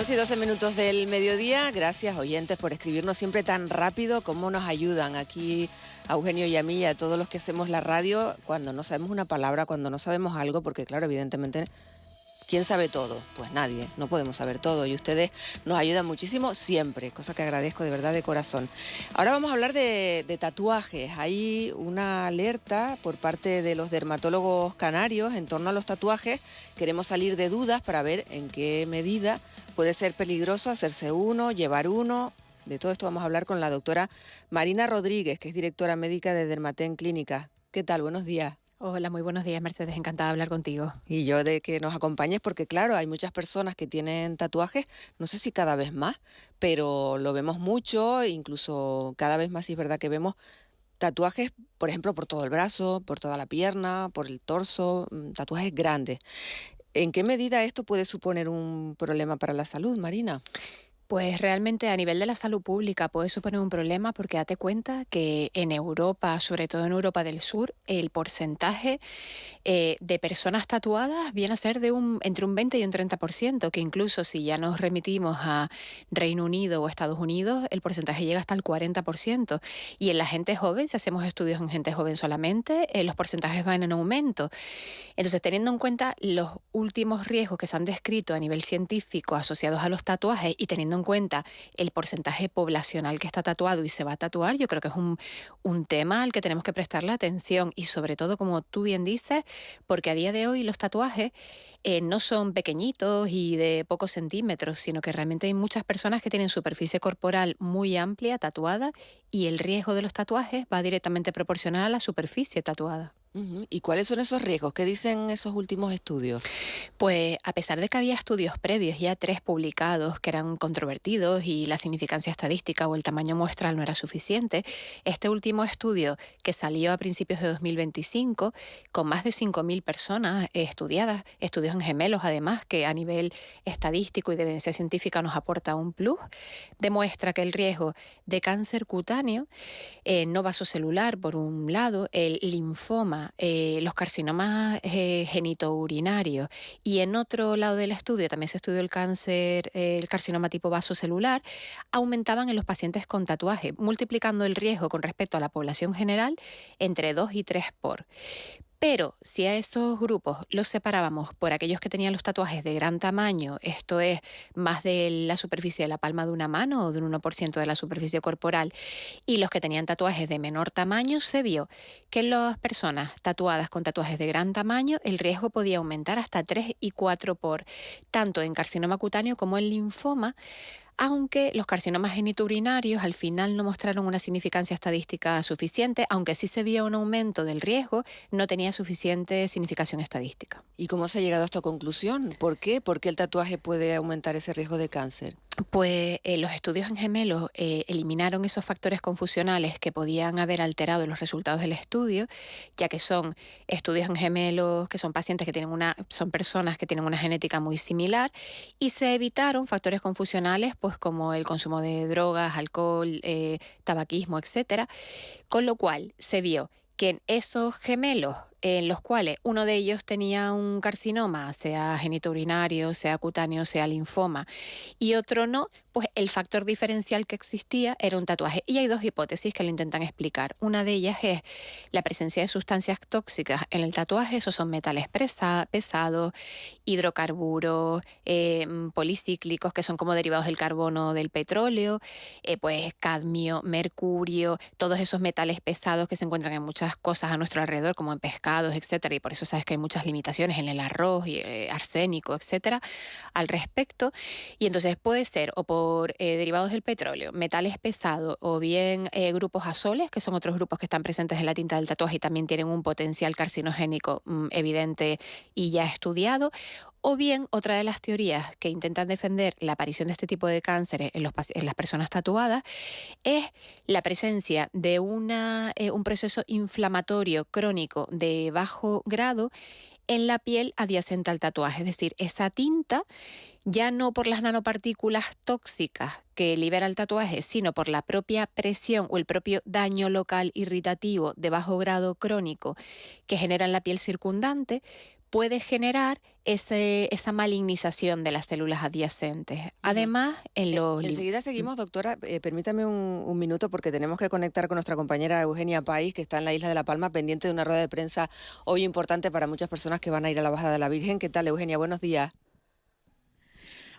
12:12 del mediodía. Gracias, oyentes, por escribirnos siempre tan rápido. Cómo nos ayudan aquí a Eugenio y a mí y a todos los que hacemos la radio cuando no sabemos una palabra, cuando no sabemos algo, porque claro, evidentemente, ¿quién sabe todo? Pues nadie, no podemos saber todo y ustedes nos ayudan muchísimo siempre, cosa que agradezco de verdad de corazón. Ahora vamos a hablar de tatuajes. Hay una alerta por parte de los dermatólogos canarios en torno a los tatuajes. Queremos salir de dudas para ver en qué medida puede ser peligroso hacerse uno, llevar uno. De todo esto vamos a hablar con la doctora Marina Rodríguez, que es directora médica de Dermatén Clínica. ¿Qué tal? Buenos días. Hola, muy buenos días, Mercedes. Encantada de hablar contigo. Y yo de que nos acompañes porque, claro, hay muchas personas que tienen tatuajes, no sé si cada vez más, pero lo vemos mucho, incluso cada vez más, sí es verdad que vemos tatuajes, por ejemplo, por todo el brazo, por toda la pierna, por el torso, tatuajes grandes. ¿En qué medida esto puede suponer un problema para la salud, Marina? Pues realmente a nivel de la salud pública puede suponer un problema porque date cuenta que en Europa, sobre todo en Europa del Sur, el porcentaje de personas tatuadas viene a ser de entre un 20 y un 30%, que incluso si ya nos remitimos a Reino Unido o Estados Unidos, el porcentaje llega hasta el 40%. Y en la gente joven, si hacemos estudios en gente joven solamente, los porcentajes van en aumento. Entonces, teniendo en cuenta los últimos riesgos que se han descrito a nivel científico asociados a los tatuajes y teniendo en cuenta el porcentaje poblacional que está tatuado y se va a tatuar, yo creo que es un tema al que tenemos que prestarle atención y sobre todo, como tú bien dices, porque a día de hoy los tatuajes no son pequeñitos y de pocos centímetros, sino que realmente hay muchas personas que tienen superficie corporal muy amplia, tatuada, y el riesgo de los tatuajes va directamente proporcional a la superficie tatuada. Ujú. ¿Y cuáles son esos riesgos? ¿Qué dicen esos últimos estudios? Pues a pesar de que había estudios previos, ya 3 publicados que eran controvertidos y la significancia estadística o el tamaño muestral no era suficiente, este último estudio que salió a principios de 2025, con más de 5.000 personas estudiadas, estudios en gemelos además, que a nivel estadístico y de evidencia científica nos aporta un plus, demuestra que el riesgo de cáncer cutáneo no vasocelular, por un lado, el linfoma, los carcinomas genitourinarios y en otro lado del estudio también se estudió el cáncer, el carcinoma tipo vasocelular, aumentaban en los pacientes con tatuaje, multiplicando el riesgo con respecto a la población general entre 2 y 3 por. Pero si a esos grupos los separábamos por aquellos que tenían los tatuajes de gran tamaño, esto es más de la superficie de la palma de una mano o de un 1% de la superficie corporal, y los que tenían tatuajes de menor tamaño, se vio que en las personas tatuadas con tatuajes de gran tamaño el riesgo podía aumentar hasta 3 y 4 por, tanto en carcinoma cutáneo como en linfoma, aunque los carcinomas genitourinarios al final no mostraron una significancia estadística suficiente, aunque sí se vio un aumento del riesgo, no tenía suficiente significación estadística. ¿Y cómo se ha llegado a esta conclusión? ¿Por qué? ¿Por qué el tatuaje puede aumentar ese riesgo de cáncer? Pues los estudios en gemelos eliminaron esos factores confusionales que podían haber alterado los resultados del estudio, ya que son estudios en gemelos que son pacientes que tienen son personas que tienen una genética muy similar, y se evitaron factores confusionales, pues como el consumo de drogas, alcohol, tabaquismo, etcétera, con lo cual se vio que en esos gemelos en los cuales uno de ellos tenía un carcinoma, sea genitourinario, sea cutáneo, sea linfoma, y otro no, pues el factor diferencial que existía era un tatuaje. Y hay dos hipótesis que lo intentan explicar. Una de ellas es la presencia de sustancias tóxicas en el tatuaje, esos son metales pesados, hidrocarburos, policíclicos, que son como derivados del carbono del petróleo, pues cadmio, mercurio, todos esos metales pesados que se encuentran en muchas cosas a nuestro alrededor, como en pescados, etcétera, y por eso sabes que hay muchas limitaciones en el arroz y arsénico, etcétera, al respecto. Y entonces puede ser o por derivados del petróleo, metales pesados, o bien grupos azoles, que son otros grupos que están presentes en la tinta del tatuaje y también tienen un potencial carcinogénico evidente y ya estudiado. O bien, otra de las teorías que intentan defender la aparición de este tipo de cánceres en las personas tatuadas es la presencia de un proceso inflamatorio crónico de bajo grado en la piel adyacente al tatuaje. Es decir, esa tinta, ya no por las nanopartículas tóxicas que libera el tatuaje, sino por la propia presión o el propio daño local irritativo de bajo grado crónico que genera en la piel circundante, puede generar esa malignización de las células adyacentes. Ujú. Además, Enseguida seguimos, doctora. Permítame un minuto porque tenemos que conectar con nuestra compañera Eugenia País, que está en la isla de La Palma, pendiente de una rueda de prensa hoy importante para muchas personas que van a ir a la Bajada de la Virgen. ¿Qué tal, Eugenia? Buenos días.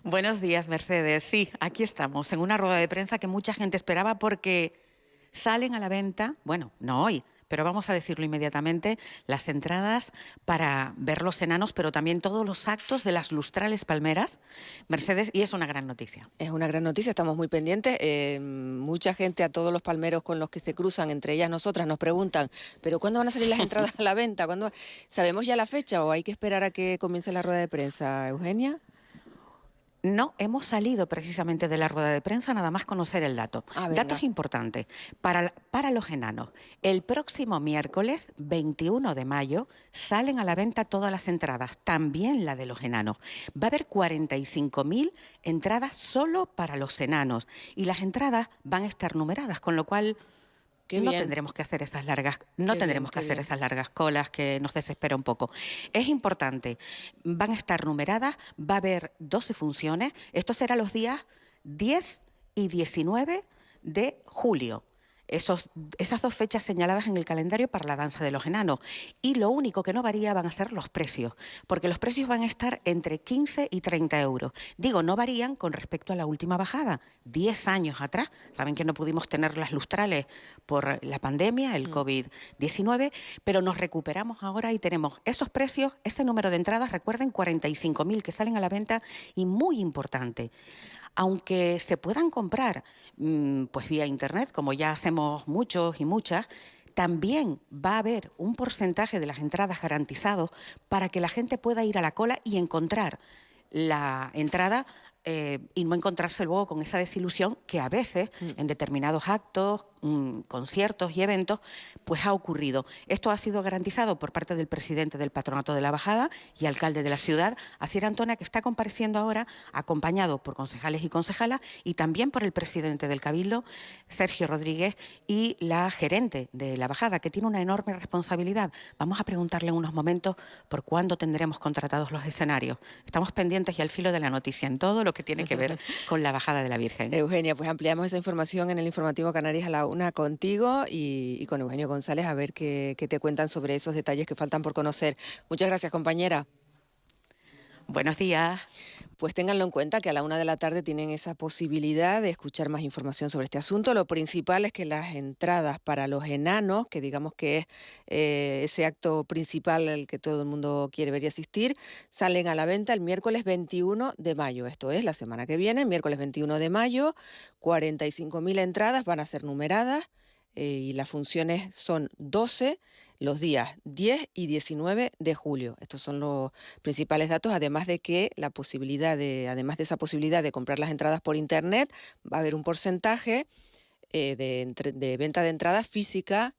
Buenos días, Mercedes. Sí, aquí estamos, en una rueda de prensa que mucha gente esperaba porque salen a la venta, bueno, no hoy, pero vamos a decirlo inmediatamente, las entradas para ver los enanos, pero también todos los actos de las lustrales palmeras, Mercedes, y es una gran noticia. Es una gran noticia, estamos muy pendientes. Mucha gente, a todos los palmeros con los que se cruzan, entre ellas nosotras, nos preguntan, ¿pero cuándo van a salir las entradas a la venta? ¿Sabemos ya la fecha o hay que esperar a que comience la rueda de prensa, Eugenia? No hemos salido precisamente de la rueda de prensa, nada más conocer el dato. Ah, Datos venga. importantes para los enanos. El próximo miércoles 21 de mayo salen a la venta todas las entradas, también la de los enanos. Va a haber 45.000 entradas solo para los enanos y las entradas van a estar numeradas, con lo cual Qué no bien, tendremos que hacer qué bien, qué bien. esas largas colas que nos desespera un poco. Es importante, van a estar numeradas, va a haber 12 funciones. Esto será los días 10 y 19 de julio. Esas dos fechas señaladas en el calendario para la danza de los enanos. Y lo único que no varía van a ser los precios, porque los precios van a estar entre 15 y 30 euros. Digo, no varían con respecto a la última bajada. 10 años atrás, saben que no pudimos tener las lustrales por la pandemia, el COVID-19, pero nos recuperamos ahora y tenemos esos precios, ese número de entradas, recuerden, 45.000 que salen a la venta y muy importante. Aunque se puedan comprar pues vía internet, como ya hacemos muchos y muchas, también va a haber un porcentaje de las entradas garantizados para que la gente pueda ir a la cola y encontrar la entrada y no encontrarse luego con esa desilusión que a veces Mm. en determinados actos, conciertos y eventos, pues ha ocurrido. Esto ha sido garantizado por parte del presidente del Patronato de la Bajada y alcalde de la ciudad, Asier Antona, que está compareciendo ahora acompañado por concejales y concejalas y también por el presidente del Cabildo, Sergio Rodríguez, y la gerente de la Bajada, que tiene una enorme responsabilidad. Vamos a preguntarle en unos momentos por cuándo tendremos contratados los escenarios. Estamos pendientes y al filo de la noticia en todo lo que tiene que ver con la Bajada de la Virgen. Eugenia, pues ampliamos esa información en el informativo Canarias a la una contigo y con Eugenio González a ver qué te cuentan sobre esos detalles que faltan por conocer. Muchas gracias, compañera. Buenos días. Pues ténganlo en cuenta que a la una de la tarde tienen esa posibilidad de escuchar más información sobre este asunto. Lo principal es que las entradas para los enanos, que digamos que es ese acto principal al que todo el mundo quiere ver y asistir, salen a la venta el miércoles 21 de mayo. Esto es la semana que viene, miércoles 21 de mayo. 45.000 entradas van a ser numeradas y las funciones son 12 los días 10 y 19 de julio. Estos son los principales datos, además de que además de esa posibilidad de comprar las entradas por internet, va a haber un porcentaje de venta de entradas física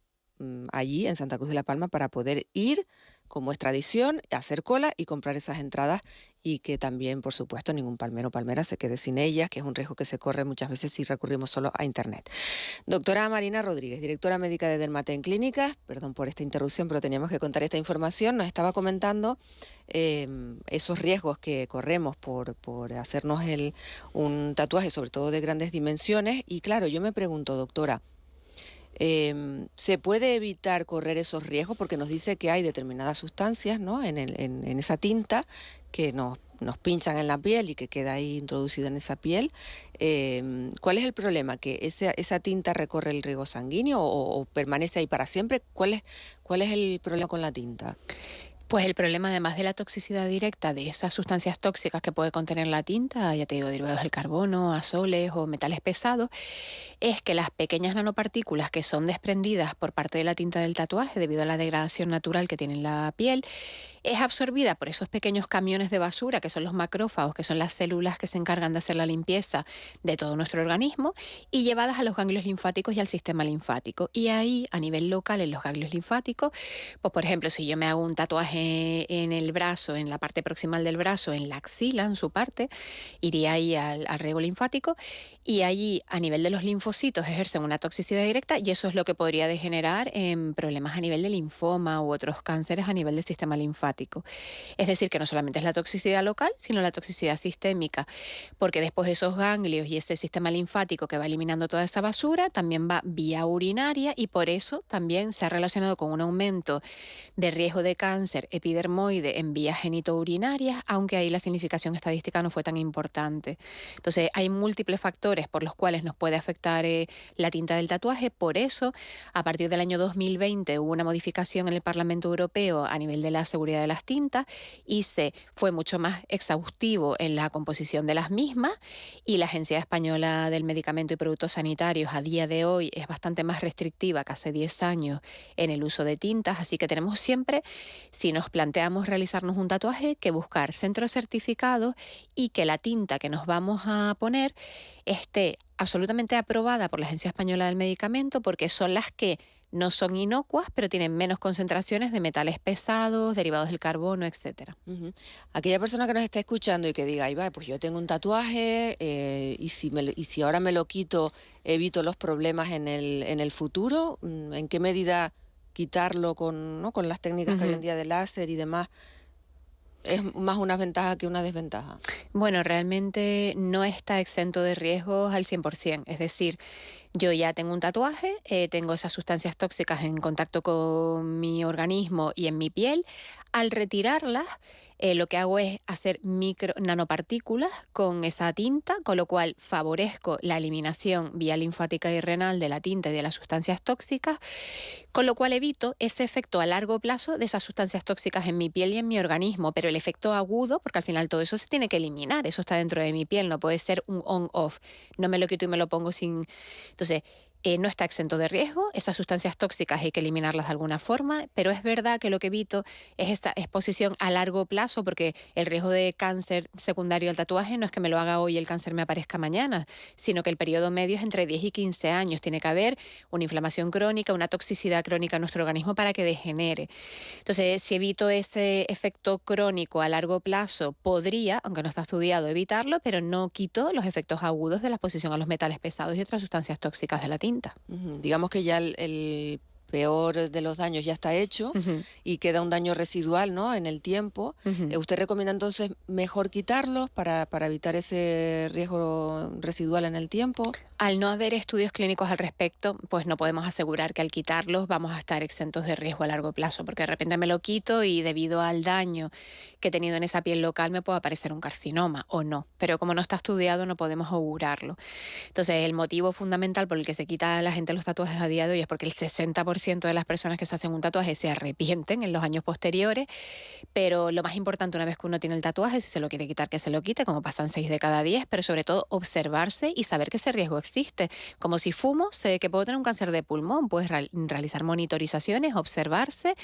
allí en Santa Cruz de la Palma para poder ir, como es tradición, hacer cola y comprar esas entradas y que también, por supuesto, ningún palmero o palmera se quede sin ellas, que es un riesgo que se corre muchas veces si recurrimos solo a internet. Doctora Marina Rodríguez, directora médica de Dermaten Clínicas, perdón por esta interrupción, pero teníamos que contar esta información, nos estaba comentando esos riesgos que corremos por hacernos un tatuaje, sobre todo de grandes dimensiones. Y claro, yo me pregunto, doctora, ¿se puede evitar correr esos riesgos? Porque nos dice que hay determinadas sustancias, ¿no?, en esa tinta que nos pinchan en la piel y que queda ahí introducida en esa piel. ¿Cuál es el problema? ¿Que esa tinta recorre el riego sanguíneo o permanece ahí para siempre? ¿Cuál es el problema con la tinta? Pues el problema, además de la toxicidad directa de esas sustancias tóxicas que puede contener la tinta, ya te digo, derivados del carbono, azoles o metales pesados, es que las pequeñas nanopartículas que son desprendidas por parte de la tinta del tatuaje debido a la degradación natural que tiene la piel, es absorbida por esos pequeños camiones de basura que son los macrófagos, que son las células que se encargan de hacer la limpieza de todo nuestro organismo, y llevadas a los ganglios linfáticos y al sistema linfático. Y ahí, a nivel local, en los ganglios linfáticos, pues por ejemplo, si yo me hago un tatuaje en el brazo, en la parte proximal del brazo, en la axila, en su parte, iría ahí al riego linfático y allí a nivel de los linfocitos ejercen una toxicidad directa y eso es lo que podría degenerar en problemas a nivel de linfoma u otros cánceres a nivel del sistema linfático. Es decir, que no solamente es la toxicidad local, sino la toxicidad sistémica, porque después esos ganglios y ese sistema linfático que va eliminando toda esa basura también va vía urinaria y por eso también se ha relacionado con un aumento de riesgo de cáncer epidermoide en vías genitourinarias, aunque ahí la significación estadística no fue tan importante. Entonces, hay múltiples factores por los cuales nos puede afectar la tinta del tatuaje. Por eso, a partir del año 2020 hubo una modificación en el Parlamento Europeo a nivel de la seguridad de las tintas y se fue mucho más exhaustivo en la composición de las mismas y la Agencia Española del Medicamento y Productos Sanitarios a día de hoy es bastante más restrictiva que hace 10 años en el uso de tintas, así que tenemos siempre, si nos planteamos realizarnos un tatuaje, que buscar centros certificados y que la tinta que nos vamos a poner esté absolutamente aprobada por la Agencia Española del Medicamento, porque son las que no son inocuas, pero tienen menos concentraciones de metales pesados, derivados del carbono, etcétera. Ujú. Aquella persona que nos está escuchando y que diga, ay, va, pues yo tengo un tatuaje y si ahora me lo quito, evito los problemas en el futuro, ¿en qué medida quitarlo con, ¿no? con las técnicas que hoy en día de láser y demás es más una ventaja que una desventaja? Bueno, realmente no está exento de riesgos al 100%. Es decir, yo ya tengo un tatuaje, tengo esas sustancias tóxicas en contacto con mi organismo y en mi piel. Al retirarlas, lo que hago es hacer nanopartículas con esa tinta, con lo cual favorezco la eliminación vía linfática y renal de la tinta y de las sustancias tóxicas, con lo cual evito ese efecto a largo plazo de esas sustancias tóxicas en mi piel y en mi organismo, pero el efecto agudo, porque al final todo eso se tiene que eliminar, eso está dentro de mi piel, no puede ser un on-off, no me lo quito y me lo pongo sin... Entonces, no está exento de riesgo, esas sustancias tóxicas hay que eliminarlas de alguna forma, pero es verdad que lo que evito es esta exposición a largo plazo, porque el riesgo de cáncer secundario al tatuaje no es que me lo haga hoy y el cáncer me aparezca mañana, sino que el periodo medio es entre 10 y 15 años. Tiene que haber una inflamación crónica, una toxicidad crónica en nuestro organismo para que degenere. Entonces, si evito ese efecto crónico a largo plazo, podría, aunque no está estudiado, evitarlo, pero no quito los efectos agudos de la exposición a los metales pesados y otras sustancias tóxicas de la tinta. Ujú. Digamos que ya el peor de los daños ya está hecho y queda un daño residual, ¿no? En el tiempo. ¿Usted recomienda entonces mejor quitarlos para evitar ese riesgo residual en el tiempo? Al no haber estudios clínicos al respecto, pues no podemos asegurar que al quitarlos vamos a estar exentos de riesgo a largo plazo, porque de repente me lo quito y debido al daño que he tenido en esa piel local me puede aparecer un carcinoma o no, pero como no está estudiado no podemos augurarlo. Entonces, el motivo fundamental por el que se quita a la gente los tatuajes a día de hoy es porque el 60% de las personas que se hacen un tatuaje se arrepienten en los años posteriores, pero lo más importante una vez que uno tiene el tatuaje, si se lo quiere quitar, que se lo quite, como pasan 6 de cada 10, pero sobre todo observarse y saber que ese riesgo existe. Como si fumo, sé que puedo tener un cáncer de pulmón, puedes realizar monitorizaciones, observarse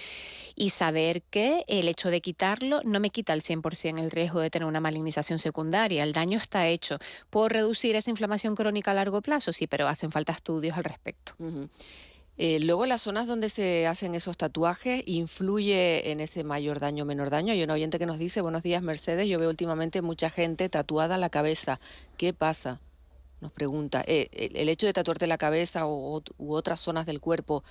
y saber que el hecho de quitarlo no me quita al 100% el riesgo de tener una malignización secundaria. El daño está hecho. ¿Puedo reducir esa inflamación crónica a largo plazo? Sí, pero hacen falta estudios al respecto. Luego, las zonas donde se hacen esos tatuajes influye en ese mayor daño o menor daño. Hay un oyente que nos dice, buenos días Mercedes, yo veo últimamente mucha gente tatuada en la cabeza. ¿Qué pasa? Nos pregunta. ¿El hecho de tatuarte la cabeza u otras zonas del cuerpo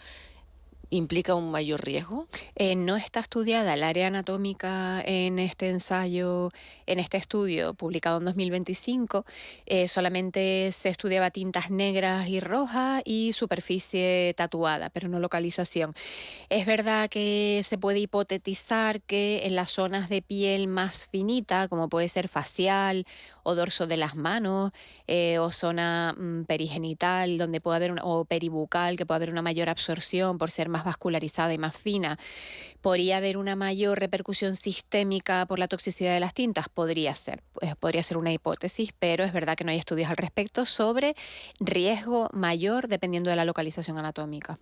implica un mayor riesgo? No está estudiada el área anatómica en este ensayo, en este estudio publicado en 2025. Solamente se estudiaba tintas negras y rojas y superficie tatuada, pero no localización. Es verdad que se puede hipotetizar que en las zonas de piel más finita, como puede ser facial o dorso de las manos, o zona perigenital, donde puede haber o peribucal, que puede haber una mayor absorción por ser más vascularizada y más fina, podría haber una mayor repercusión sistémica por la toxicidad de las tintas. Podría ser una hipótesis, pero es verdad que no hay estudios al respecto sobre riesgo mayor dependiendo de la localización anatómica.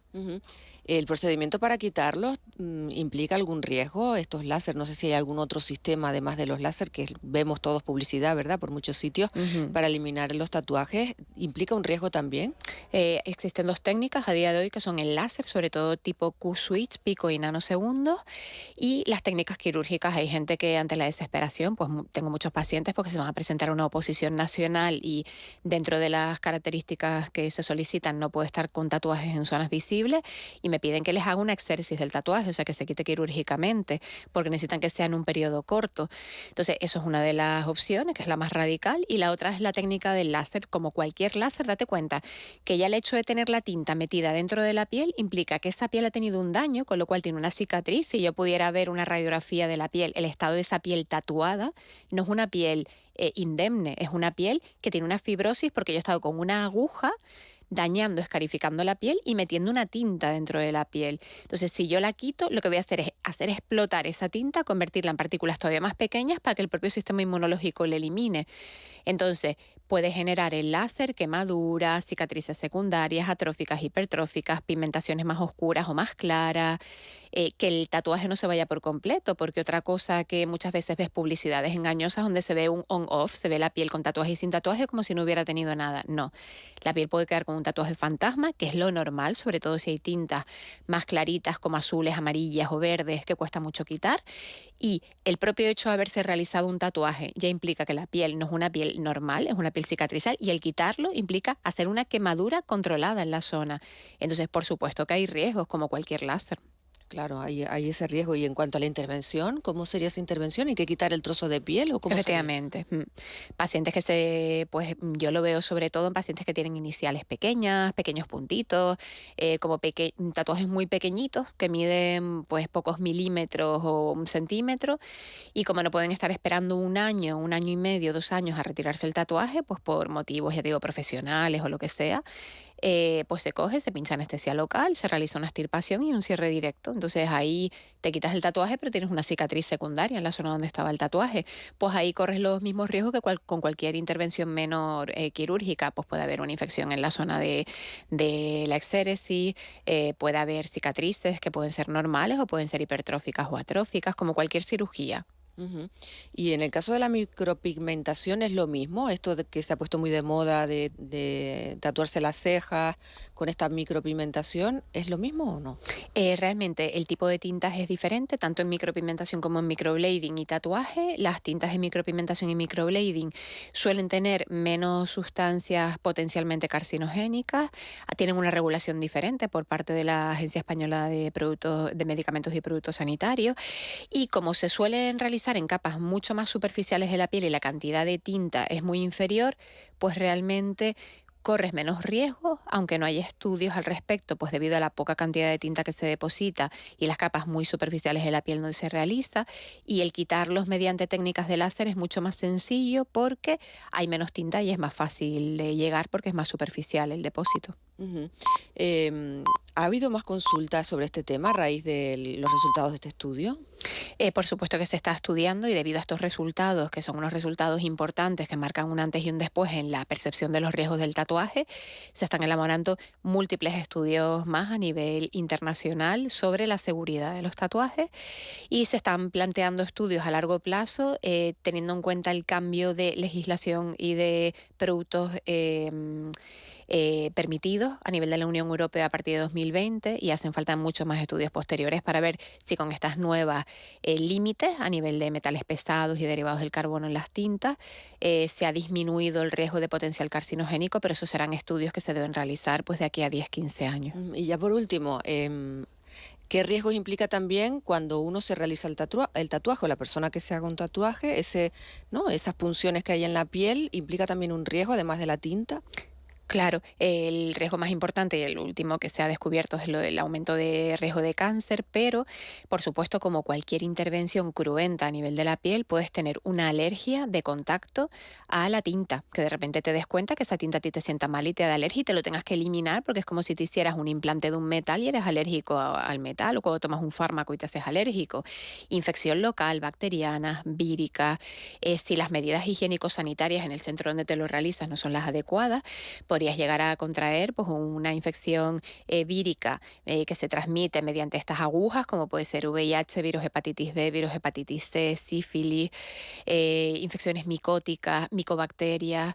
¿El procedimiento para quitarlos implica algún riesgo? Estos láser, no sé si hay algún otro sistema además de los láser, que vemos todos publicidad, ¿verdad? Por muchos sitios, para eliminar los tatuajes, ¿implica un riesgo también? Existen dos técnicas a día de hoy que son el láser, sobre todo tipo Q-switch, pico y nanosegundos, y las técnicas quirúrgicas. Hay gente que ante la desesperación, pues tengo muchos pacientes porque se van a presentar a una oposición nacional y dentro de las características que se solicitan no puede estar con tatuajes en zonas visibles y me piden que les haga una exéresis del tatuaje, o sea, que se quite quirúrgicamente, porque necesitan que sea en un periodo corto. Entonces, eso es una de las opciones, que es la más radical, y la otra es la técnica del láser. Como cualquier láser, date cuenta que ya el hecho de tener la tinta metida dentro de la piel implica que esa piel ha tenido un daño, con lo cual tiene una cicatriz. Si yo pudiera ver una radiografía de la piel, el estado de esa piel tatuada no es una piel indemne, es una piel que tiene una fibrosis porque yo he estado con una aguja dañando, escarificando la piel y metiendo una tinta dentro de la piel. Entonces, si yo la quito, lo que voy a hacer es hacer explotar esa tinta, convertirla en partículas todavía más pequeñas para que el propio sistema inmunológico la elimine. Entonces, puede generar el láser quemaduras, cicatrices secundarias, atróficas, hipertróficas, pigmentaciones más oscuras o más claras, que el tatuaje no se vaya por completo, porque otra cosa que muchas veces ves publicidades engañosas donde se ve un on-off, se ve la piel con tatuaje y sin tatuaje como si no hubiera tenido nada. No, la piel puede quedar con un tatuaje fantasma, que es lo normal, sobre todo si hay tintas más claritas como azules, amarillas o verdes que cuesta mucho quitar. Y el propio hecho de haberse realizado un tatuaje ya implica que la piel no es una piel normal, es una piel cicatrizal, y el quitarlo implica hacer una quemadura controlada en la zona. Entonces, por supuesto que hay riesgos como cualquier láser. Claro, hay ese riesgo. Y en cuanto a la intervención, ¿cómo sería esa intervención? ¿Hay que quitar el trozo de piel o cómo sería? Efectivamente. Pacientes que pues yo lo veo sobre todo en pacientes que tienen iniciales pequeñas, pequeños puntitos, como tatuajes muy pequeñitos que miden pues pocos milímetros o un centímetro, y como no pueden estar esperando un año y medio, 2 años a retirarse el tatuaje, pues por motivos, ya digo, profesionales o lo que sea, pues se coge, se pincha anestesia local, se realiza una extirpación y un cierre directo. Entonces ahí te quitas el tatuaje, pero tienes una cicatriz secundaria en la zona donde estaba el tatuaje. Pues ahí corres los mismos riesgos que con cualquier intervención menor quirúrgica. Pues puede haber una infección en la zona de la exéresis, puede haber cicatrices que pueden ser normales o pueden ser hipertróficas o atróficas, como cualquier cirugía. Ujú. Y en el caso de la micropigmentación es lo mismo, esto de que se ha puesto muy de moda de tatuarse las cejas con esta micropigmentación, ¿es lo mismo o no? Realmente el tipo de tintas es diferente, tanto en micropigmentación como en microblading y tatuaje. Las tintas de micropigmentación y microblading suelen tener menos sustancias potencialmente carcinogénicas, tienen una regulación diferente por parte de la Agencia Española de Productos, de Medicamentos y Productos Sanitarios, y como se suelen realizar en capas mucho más superficiales de la piel y la cantidad de tinta es muy inferior, pues realmente corres menos riesgos, aunque no hay estudios al respecto, pues debido a la poca cantidad de tinta que se deposita y las capas muy superficiales de la piel donde se realiza, y el quitarlos mediante técnicas de láser es mucho más sencillo porque hay menos tinta y es más fácil de llegar porque es más superficial el depósito. Ujú. ¿Ha habido más consultas sobre este tema a raíz de los resultados de este estudio? Por supuesto que se está estudiando, y debido a estos resultados, que son unos resultados importantes que marcan un antes y un después en la percepción de los riesgos del tatuaje, se están elaborando múltiples estudios más a nivel internacional sobre la seguridad de los tatuajes, y se están planteando estudios a largo plazo teniendo en cuenta el cambio de legislación y de productos permitidos a nivel de la Unión Europea a partir de 2020, y hacen falta muchos más estudios posteriores para ver si con estas nuevas límites a nivel de metales pesados y derivados del carbono en las tintas se ha disminuido el riesgo de potencial carcinogénico, pero esos serán estudios que se deben realizar pues de aquí a 10-15 años. Y ya por último, ¿qué riesgos implica también cuando uno se realiza el tatuaje o la persona que se haga un tatuaje? ¿No? Esas punciones que hay en la piel, ¿implica también un riesgo además de la tinta? Claro, el riesgo más importante y el último que se ha descubierto es lo del aumento de riesgo de cáncer, pero por supuesto, como cualquier intervención cruenta a nivel de la piel, puedes tener una alergia de contacto a la tinta, que de repente te des cuenta que esa tinta a ti te sienta mal y te da alergia y te lo tengas que eliminar, porque es como si te hicieras un implante de un metal y eres alérgico al metal, o cuando tomas un fármaco y te haces alérgico. Infección local, bacteriana, vírica, si las medidas higiénico-sanitarias en el centro donde te lo realizas no son las adecuadas, podrías llegar a contraer pues, una infección vírica que se transmite mediante estas agujas, como puede ser VIH, virus hepatitis B, virus hepatitis C, sífilis, infecciones micóticas, micobacterias,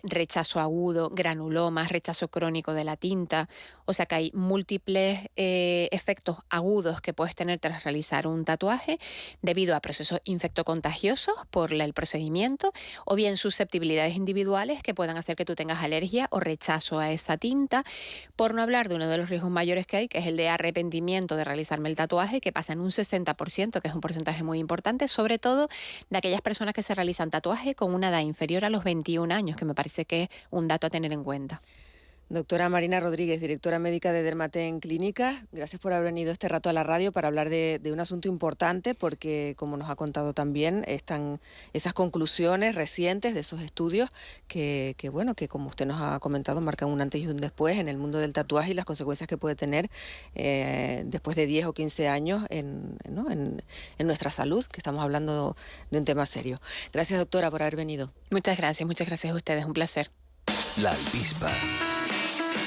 rechazo agudo, granulomas, rechazo crónico de la tinta. O sea que hay múltiples efectos agudos que puedes tener tras realizar un tatuaje debido a procesos infectocontagiosos por el procedimiento o bien susceptibilidades individuales que puedan hacer que tú tengas alergia o rechazo a esa tinta, por no hablar de uno de los riesgos mayores que hay, que es el de arrepentimiento de realizarme el tatuaje, que pasa en un 60%, que es un porcentaje muy importante, sobre todo de aquellas personas que se realizan tatuaje con una edad inferior a los 21 años, que me parece que es un dato a tener en cuenta. Doctora Marina Rodríguez, directora médica de Dermaten Clínicas, gracias por haber venido este rato a la radio para hablar de un asunto importante porque, como nos ha contado también, están esas conclusiones recientes de esos estudios bueno, que como usted nos ha comentado, marcan un antes y un después en el mundo del tatuaje y las consecuencias que puede tener después de 10 o 15 años ¿no? en nuestra salud, que estamos hablando de un tema serio. Gracias, doctora, por haber venido. Muchas gracias a ustedes, un placer. La Alpispa.